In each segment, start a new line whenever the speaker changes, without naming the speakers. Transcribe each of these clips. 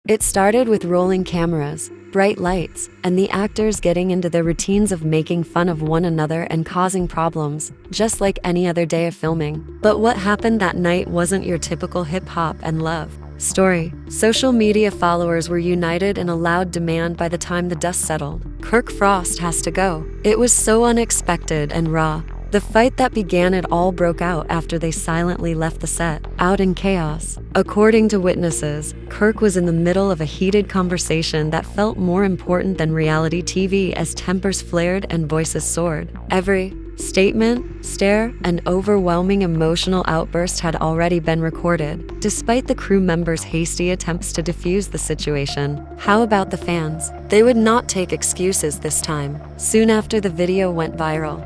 It started with rolling cameras, bright lights, and the actors getting into their routines of making fun of one another and causing problems, just like any other day of filming. But what happened that night wasn't your typical hip-hop and love story. Social media followers were united in a loud demand by the time the dust settled. Kirk Frost has to go. It was so unexpected and raw. The fight that began it all broke out after they silently left the set, out in chaos. According to witnesses, Kirk was in the middle of a heated conversation that felt more important than reality TV as tempers flared and voices soared. Every statement, stare, and overwhelming emotional outburst had already been recorded, despite the crew members' hasty attempts to defuse the situation. How about the fans? They would not take excuses this time. Soon after the video went viral,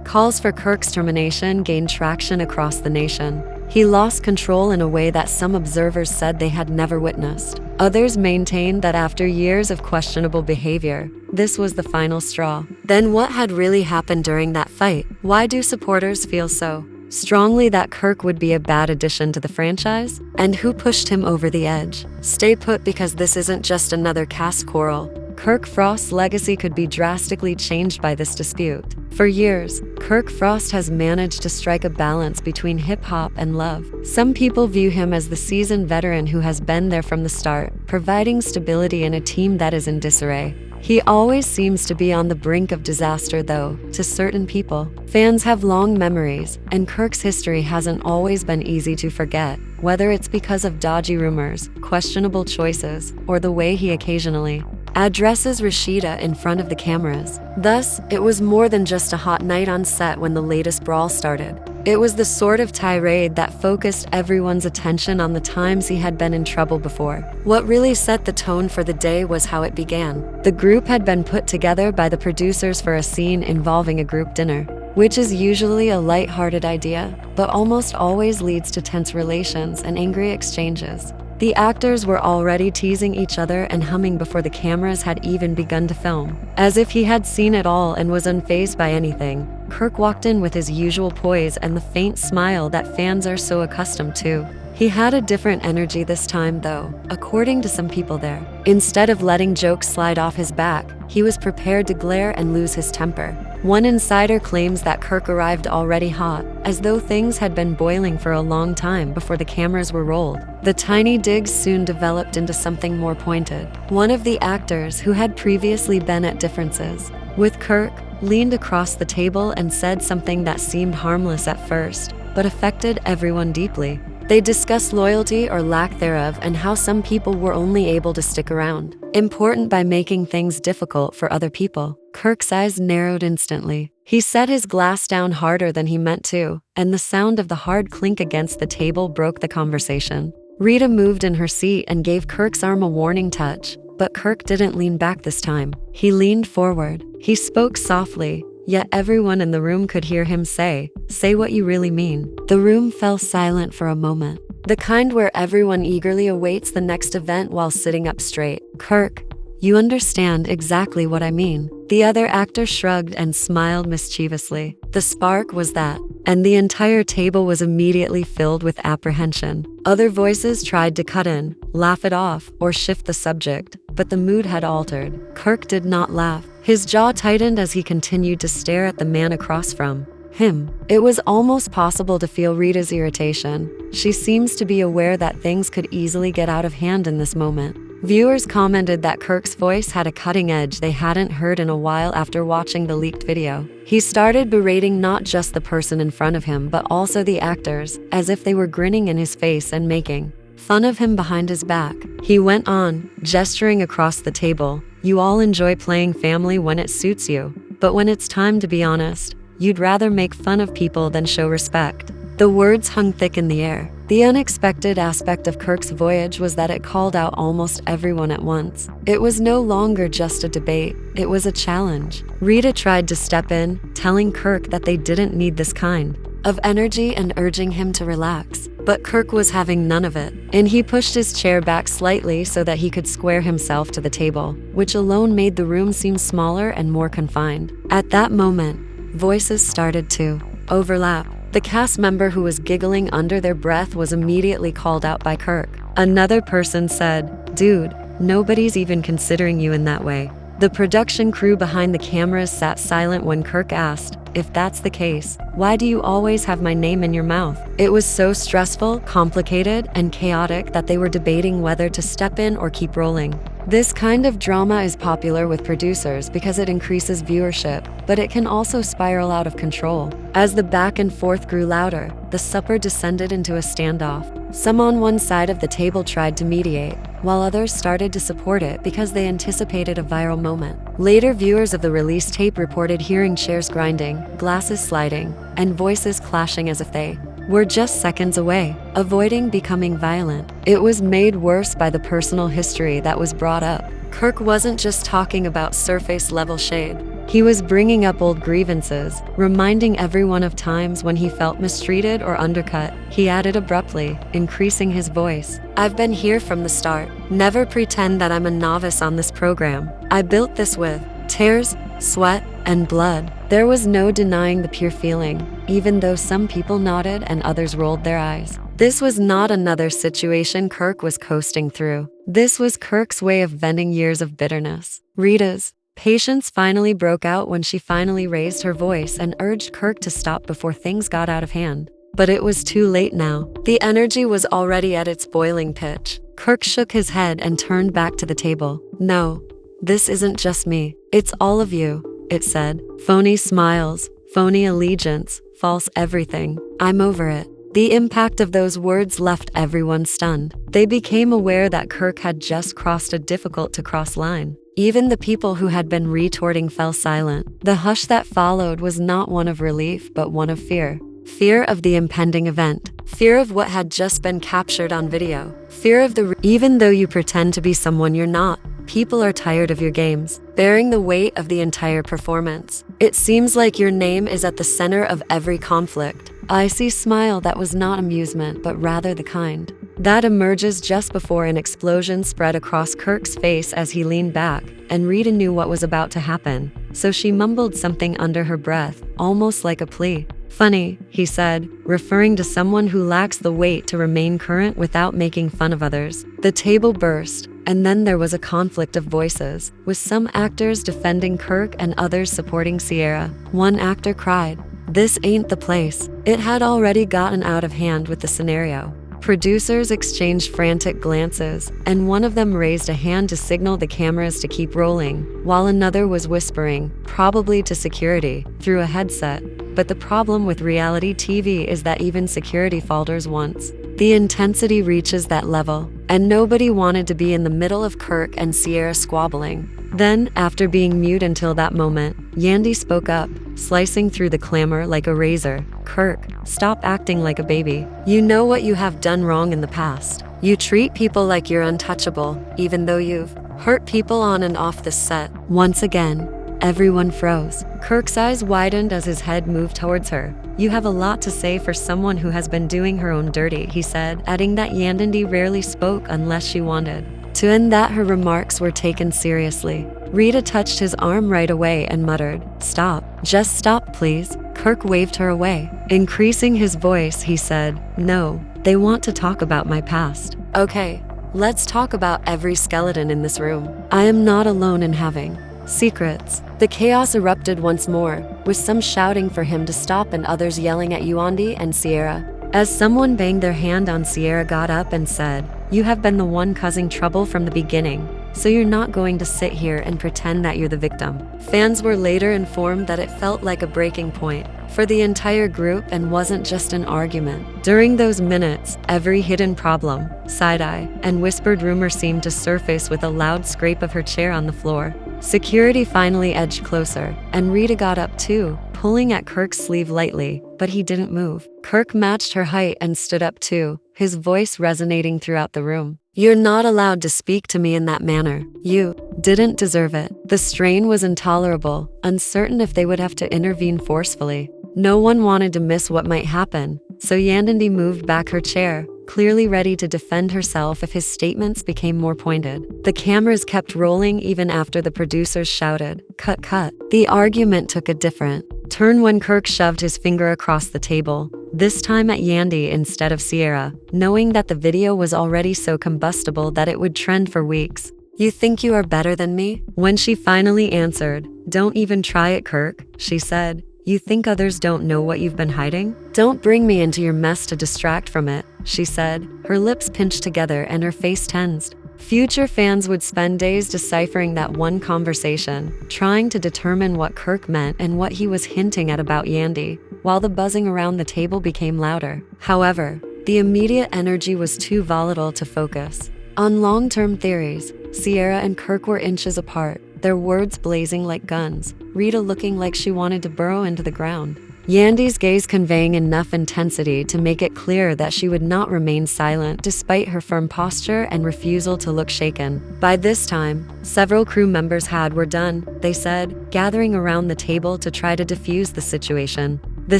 calls for Kirk's termination gained traction across the nation. He lost control in a way that some observers said they had never witnessed. Others maintained that after years of questionable behavior, this was the final straw. Then what had really happened during that fight? Why do supporters feel so strongly that Kirk would be a bad addition to the franchise? And who pushed him over the edge? Stay put, because this isn't just another cast quarrel. Kirk Frost's legacy could be drastically changed by this dispute. For years, Kirk Frost has managed to strike a balance between hip-hop and love. Some people view him as the seasoned veteran who has been there from the start, providing stability in a team that is in disarray. He always seems to be on the brink of disaster, though, to certain people. Fans have long memories, and Kirk's history hasn't always been easy to forget, whether it's because of dodgy rumors, questionable choices, or the way he occasionally addresses Rashida in front of the cameras. Thus, it was more than just a hot night on set when the latest brawl started. It was the sort of tirade that focused everyone's attention on the times he had been in trouble before. What really set the tone for the day was how it began. The group had been put together by the producers for a scene involving a group dinner, which is usually a light-hearted idea, but almost always leads to tense relations and angry exchanges. The actors were already teasing each other and humming before the cameras had even begun to film. As if he had seen it all and was unfazed by anything, Kirk walked in with his usual poise and the faint smile that fans are so accustomed to. He had a different energy this time, though, according to some people there. Instead of letting jokes slide off his back, he was prepared to glare and lose his temper. One insider claims that Kirk arrived already hot, as though things had been boiling for a long time before the cameras were rolled. The tiny digs soon developed into something more pointed. One of the actors, who had previously been at differences with Kirk, leaned across the table and said something that seemed harmless at first, but affected everyone deeply. They discussed loyalty or lack thereof and how some people were only able to stick around, important by making things difficult for other people. Kirk's eyes narrowed instantly. He set his glass down harder than he meant to, and the sound of the hard clink against the table broke the conversation. Rita moved in her seat and gave Kirk's arm a warning touch, but Kirk didn't lean back this time. He leaned forward. He spoke softly, yet everyone in the room could hear him say what you really mean. The room fell silent for a moment, the kind where everyone eagerly awaits the next event while sitting up straight. Kirk, you understand exactly what I mean. The other actor shrugged and smiled mischievously. The spark was that, and the entire table was immediately filled with apprehension. Other voices tried to cut in, laugh it off, or shift the subject, but the mood had altered. Kirk did not laugh. His jaw tightened as he continued to stare at the man across from him. It was almost possible to feel Rita's irritation. She seems to be aware that things could easily get out of hand in this moment. Viewers commented that Kirk's voice had a cutting edge they hadn't heard in a while after watching the leaked video. He started berating not just the person in front of him but also the actors, as if they were grinning in his face and making fun of him behind his back. He went on, gesturing across the table. You all enjoy playing family when it suits you, but when it's time to be honest, you'd rather make fun of people than show respect. The words hung thick in the air. The unexpected aspect of Kirk's voyage was that it called out almost everyone at once. It was no longer just a debate, it was a challenge. Rita tried to step in, telling Kirk that they didn't need this kind of energy and urging him to relax. But Kirk was having none of it, and he pushed his chair back slightly so that he could square himself to the table, which alone made the room seem smaller and more confined. At that moment, voices started to overlap. The cast member who was giggling under their breath was immediately called out by Kirk. Another person said, "Dude, nobody's even considering you in that way." The production crew behind the cameras sat silent when Kirk asked, "If that's the case, why do you always have my name in your mouth?" It was so stressful, complicated, and chaotic that they were debating whether to step in or keep rolling. This kind of drama is popular with producers because it increases viewership, but it can also spiral out of control. As the back and forth grew louder, the supper descended into a standoff. Some on one side of the table tried to mediate, while others started to support it because they anticipated a viral moment. Later, viewers of the release tape reported hearing chairs grinding, glasses sliding, and voices clashing as if they were just seconds away, avoiding becoming violent. It was made worse by the personal history that was brought up. Kirk wasn't just talking about surface-level shade. He was bringing up old grievances, reminding everyone of times when he felt mistreated or undercut. He added abruptly, increasing his voice, "I've been here from the start. Never pretend that I'm a novice on this program. I built this with tears, sweat, and blood." There was no denying the pure feeling, even though some people nodded and others rolled their eyes. This was not another situation Kirk was coasting through. This was Kirk's way of venting years of bitterness. Rita's patience finally broke out when she finally raised her voice and urged Kirk to stop before things got out of hand. But it was too late now. The energy was already at its boiling pitch. Kirk shook his head and turned back to the table. "No, this isn't just me. It's all of you," it said. "Phony smiles, phony allegiance, false everything. I'm over it." The impact of those words left everyone stunned. They became aware that Kirk had just crossed a difficult-to-cross line. Even the people who had been retorting fell silent. The hush that followed was not one of relief, but one of fear. Fear of the impending event. Fear of what had just been captured on video. Fear of even though you pretend to be someone you're not, people are tired of your games, bearing the weight of the entire performance. It seems like your name is at the center of every conflict. Icy smile that was not amusement, but rather the kind that emerges just before an explosion spread across Kirk's face as he leaned back, and Rita knew what was about to happen, so she mumbled something under her breath, almost like a plea. "Funny," he said, referring to someone who lacks the weight to remain current without making fun of others. The table burst, and then there was a conflict of voices, with some actors defending Kirk and others supporting Sierra. One actor cried, "This ain't the place." It had already gotten out of hand with the scenario. Producers exchanged frantic glances, and one of them raised a hand to signal the cameras to keep rolling, while another was whispering, probably to security, through a headset. But the problem with reality TV is that even security falters once the intensity reaches that level, and nobody wanted to be in the middle of Kirk and Sierra squabbling. Then, after being mute until that moment, Yandy spoke up, slicing through the clamor like a razor. "Kirk, stop acting like a baby. You know what you have done wrong in the past. You treat people like you're untouchable, even though you've hurt people on and off this set." Once again, everyone froze. Kirk's eyes widened as his head moved towards her. "You have a lot to say for someone who has been doing her own dirty," he said, adding that Yandy rarely spoke unless she wanted to, and that her remarks were taken seriously. Rita touched his arm right away and muttered, "Stop. Just stop, please." Kirk waved her away. Increasing his voice, he said, "No, they want to talk about my past. Okay, let's talk about every skeleton in this room. I am not alone in having secrets." The chaos erupted once more, with some shouting for him to stop and others yelling at Yandy and Sierra. As someone banged their hand on Sierra got up and said, "You have been the one causing trouble from the beginning, so you're not going to sit here and pretend that you're the victim." Fans were later informed that it felt like a breaking point for the entire group and wasn't just an argument. During those minutes, every hidden problem, side-eye, and whispered rumor seemed to surface with a loud scrape of her chair on the floor. Security finally edged closer, and Rita got up too, pulling at Kirk's sleeve lightly, but he didn't move. Kirk matched her height and stood up too, his voice resonating throughout the room. "You're not allowed to speak to me in that manner. You didn't deserve it." The strain was intolerable, uncertain if they would have to intervene forcefully. No one wanted to miss what might happen, so Yandy moved back her chair, clearly ready to defend herself if his statements became more pointed. The cameras kept rolling even after the producers shouted, "Cut, cut." The argument took a different turn when Kirk shoved his finger across the table, this time at Yandy instead of Sierra, knowing that the video was already so combustible that it would trend for weeks. "You think you are better than me?" When she finally answered, "Don't even try it, Kirk," she said. "You think others don't know what you've been hiding? Don't bring me into your mess to distract from it," she said, her lips pinched together and her face tensed. Future fans would spend days deciphering that one conversation, trying to determine what Kirk meant and what he was hinting at about Yandy, while the buzzing around the table became louder. However, the immediate energy was too volatile to focus on long-term theories. Sierra and Kirk were inches apart, their words blazing like guns, Rita looking like she wanted to burrow into the ground. Yandy's gaze conveying enough intensity to make it clear that she would not remain silent despite her firm posture and refusal to look shaken. By this time, several crew members were done, they said, gathering around the table to try to defuse the situation. The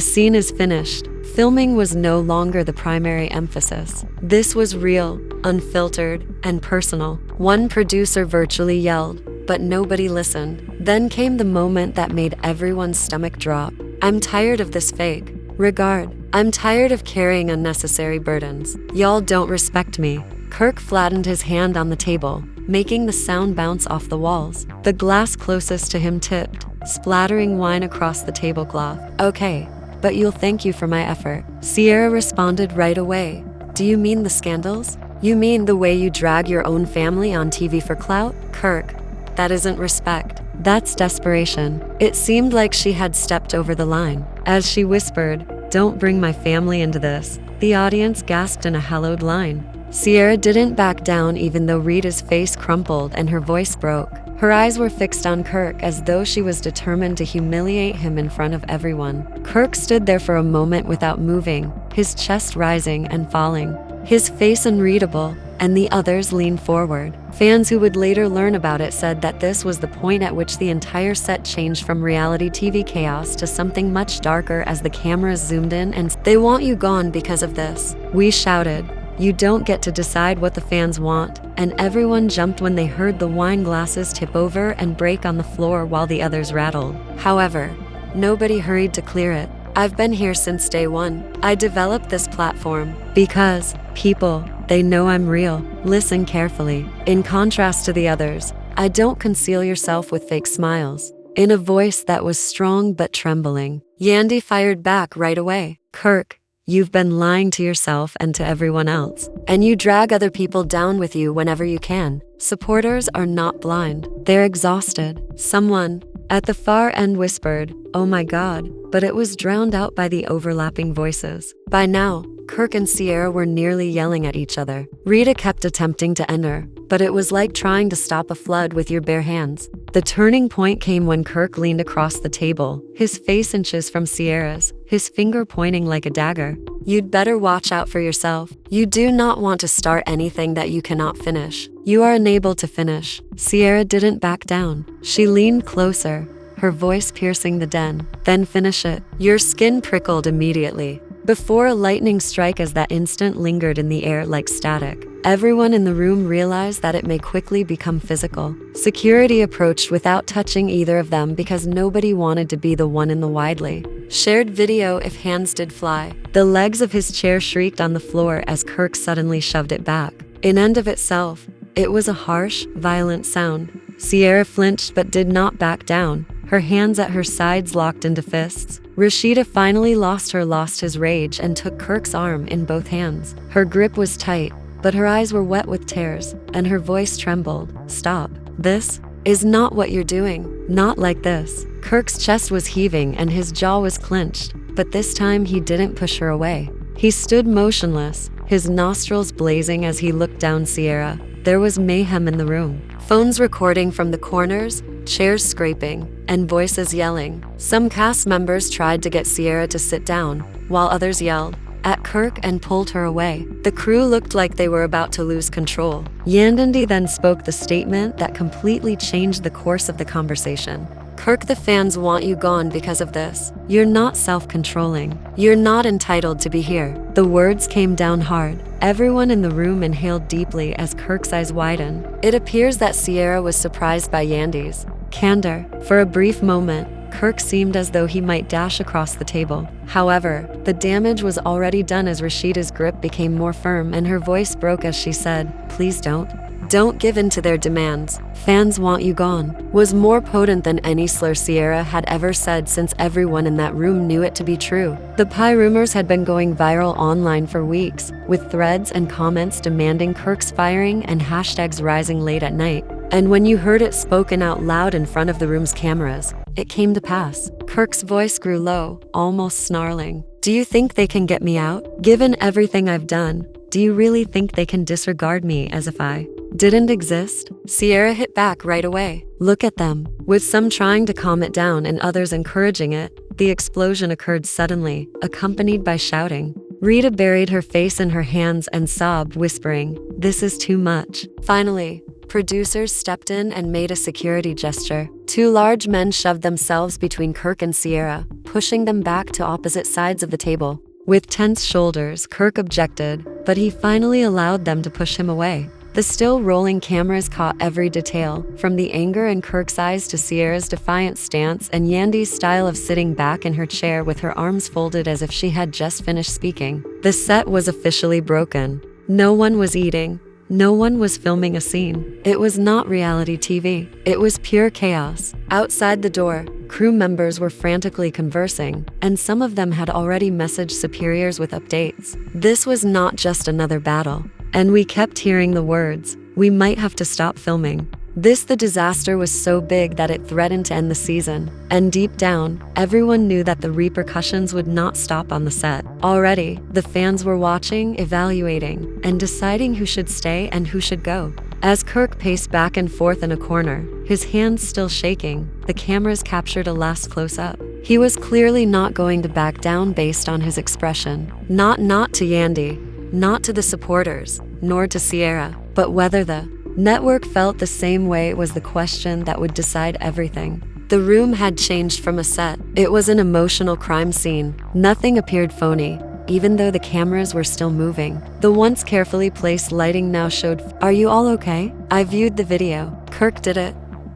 scene is finished. Filming was no longer the primary emphasis. This was real, unfiltered, and personal. One producer virtually yelled, but nobody listened. Then came the moment that made everyone's stomach drop. "I'm tired of this fake regard. I'm tired of carrying unnecessary burdens. Y'all don't respect me." Kirk flattened his hand on the table, making the sound bounce off the walls. The glass closest to him tipped, splattering wine across the tablecloth. "Okay, but you'll thank you for my effort." Sierra responded right away. "Do you mean the scandals? You mean the way you drag your own family on TV for clout?" "Kirk, that isn't respect. That's desperation." It seemed like she had stepped over the line. As she whispered, "Don't bring my family into this," the audience gasped in a hallowed line. Sierra didn't back down even though Rita's face crumpled and her voice broke. Her eyes were fixed on Kirk as though she was determined to humiliate him in front of everyone. Kirk stood there for a moment without moving, his chest rising and falling, his face unreadable, and the others leaned forward. Fans who would later learn about it said that this was the point at which the entire set changed from reality TV chaos to something much darker as the cameras zoomed in and "They want you gone because of this," we shouted. "You don't get to decide what the fans want," and everyone jumped when they heard the wine glasses tip over and break on the floor while the others rattled. However, nobody hurried to clear it. "I've been here since day one. I developed this platform because people, they know I'm real. Listen carefully. In contrast to the others, I don't conceal yourself with fake smiles." In a voice that was strong but trembling, Yandy fired back right away. "Kirk, you've been lying to yourself and to everyone else. And you drag other people down with you whenever you can. Supporters are not blind. They're exhausted." Someone at the far end whispered, "Oh my God," but it was drowned out by the overlapping voices. By now, Kirk and Sierra were nearly yelling at each other. Rita kept attempting to enter, but it was like trying to stop a flood with your bare hands. The turning point came when Kirk leaned across the table, his face inches from Sierra's, his finger pointing like a dagger. "You'd better watch out for yourself. You do not want to start anything that you cannot finish. You are unable to finish." Sierra didn't back down. She leaned closer, her voice piercing the den. "Then finish it." Your skin prickled immediately, before a lightning strike as that instant lingered in the air like static. Everyone in the room realized that it may quickly become physical. Security approached without touching either of them because nobody wanted to be the one in the widely shared video if hands did fly. The legs of his chair shrieked on the floor as Kirk suddenly shoved it back. In and of itself, it was a harsh, violent sound. Sierra flinched but did not back down, her hands at her sides locked into fists. Rashida finally lost his rage and took Kirk's arm in both hands. Her grip was tight, but her eyes were wet with tears, and her voice trembled. "Stop. This is not what you're doing. Not like this." Kirk's chest was heaving and his jaw was clenched, but this time he didn't push her away. He stood motionless, his nostrils blazing as he looked down Sierra. There was mayhem in the room. Phones recording from the corners, chairs scraping, and voices yelling. Some cast members tried to get Sierra to sit down, while others yelled at Kirk and pulled her away. The crew looked like they were about to lose control. Yandy then spoke the statement that completely changed the course of the conversation. "Kirk, the fans want you gone because of this. You're not self-controlling. You're not entitled to be here." The words came down hard. Everyone in the room inhaled deeply as Kirk's eyes widened. It appears that Sierra was surprised by Yandy's candor. For a brief moment, Kirk seemed as though he might dash across the table. However, the damage was already done as Rashida's grip became more firm and her voice broke as she said, "Please don't. Don't give in to their demands. Fans want you gone," was more potent than any slur Sierra had ever said, since everyone in that room knew it to be true. The pie rumors had been going viral online for weeks, with threads and comments demanding Kirk's firing and hashtags rising late at night. And when you heard it spoken out loud in front of the room's cameras, it came to pass. Kirk's voice grew low, almost snarling. "Do you think they can get me out? Given everything I've done, do you really think they can disregard me as if I didn't exist?" Sierra hit back right away. "Look at them." With some trying to calm it down and others encouraging it, the explosion occurred suddenly, accompanied by shouting. Rita buried her face in her hands and sobbed, whispering, "This is too much." Finally, producers stepped in and made a security gesture. Two large men shoved themselves between Kirk and Sierra, pushing them back to opposite sides of the table. With tense shoulders, Kirk objected, but he finally allowed them to push him away. The still rolling cameras caught every detail, from the anger in Kirk's eyes to Sierra's defiant stance and Yandy's style of sitting back in her chair with her arms folded as if she had just finished speaking. The set was officially broken. No one was eating. No one was filming a scene. It was not reality TV. It was pure chaos. Outside the door, crew members were frantically conversing, and some of them had already messaged superiors with updates. This was not just another battle. And we kept hearing the words, "We might have to stop filming." The disaster was so big that it threatened to end the season. And deep down, everyone knew that the repercussions would not stop on the set. Already, the fans were watching, evaluating, and deciding who should stay and who should go. As Kirk paced back and forth in a corner, his hands still shaking, the cameras captured a last close-up. He was clearly not going to back down based on his expression. Not to Yandy, not to the supporters, nor to Sierra, but whether the network felt the same way was the question that would decide everything. The room had changed from a set. It was an emotional crime scene. Nothing appeared phony, even though the cameras were still moving. The once carefully placed lighting now showed, "Are you all okay? I viewed the video. Kirk did it.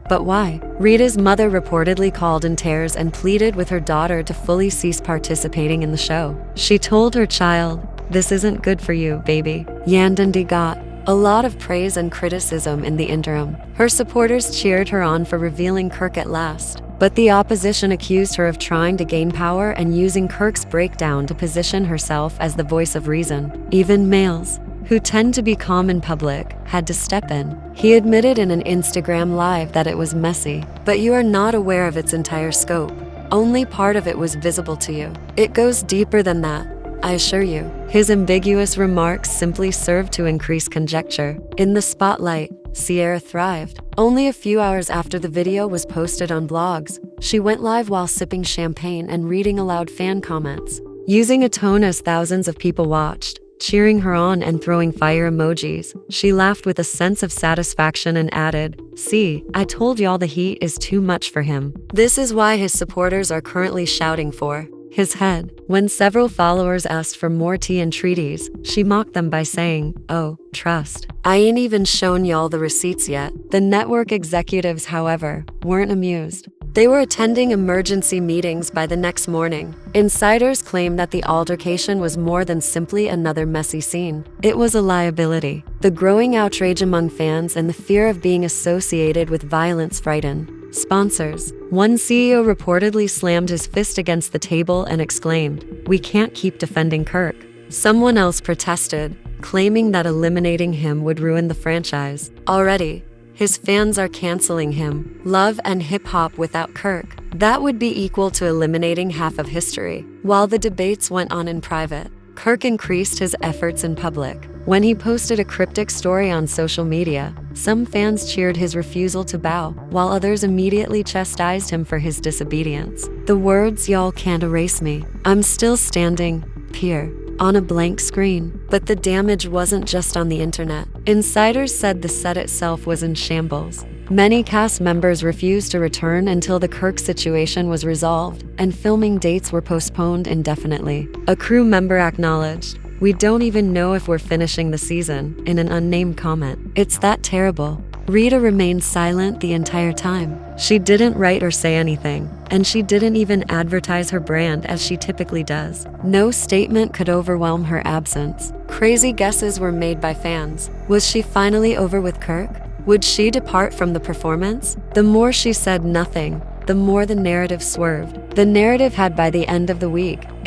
But why?" Rita's mother reportedly called in tears and pleaded with her daughter to fully cease participating in the show. She told her child, "This isn't good for you, baby." Yandy got a lot of praise and criticism in the interim. Her supporters cheered her on for revealing Kirk at last, but the opposition accused her of trying to gain power and using Kirk's breakdown to position herself as the voice of reason. Even males, who tend to be calm in public, had to step in. He admitted in an Instagram live that it was messy, but you are not aware of its entire scope. Only part of it was visible to you. It goes deeper than that, I assure you. His ambiguous remarks simply served to increase conjecture. In the spotlight, Sierra thrived. Only a few hours after the video was posted on blogs, she went live while sipping champagne and reading aloud fan comments. Using a tone as thousands of people watched, cheering her on and throwing fire emojis, she laughed with a sense of satisfaction and added, "See, I told y'all the heat is too much for him." This is why his supporters are currently shouting for his head. When several followers asked for more tea and treaties, she mocked them by saying, "Oh, trust. I ain't even shown y'all the receipts yet." The network executives, however, weren't amused. They were attending emergency meetings by the next morning. Insiders claimed that the altercation was more than simply another messy scene. It was a liability. The growing outrage among fans and the fear of being associated with violence frightened sponsors. One CEO reportedly slammed his fist against the table and exclaimed, "We can't keep defending Kirk." Someone else protested, claiming that eliminating him would ruin the franchise. Already, his fans are canceling him. Love and hip-hop without Kirk. That would be equal to eliminating half of history. While the debates went on in private, Kirk increased his efforts in public. When he posted a cryptic story on social media, some fans cheered his refusal to bow, while others immediately chastised him for his disobedience. The words, "Y'all can't erase me. I'm still standing," appear on a blank screen. But the damage wasn't just on the internet. Insiders said the set itself was in shambles. Many cast members refused to return until the Kirk situation was resolved, and filming dates were postponed indefinitely. A crew member acknowledged, "We don't even know if we're finishing the season," in an unnamed comment. "It's that terrible." Rita remained silent the entire time. She didn't write or say anything, and she didn't even advertise her brand as she typically does. No statement could overwhelm her absence. Crazy guesses were made by fans. Was she finally over with Kirk? Would she depart from the performance? The more she said nothing, the more the narrative swerved. The narrative had by the end of the week, it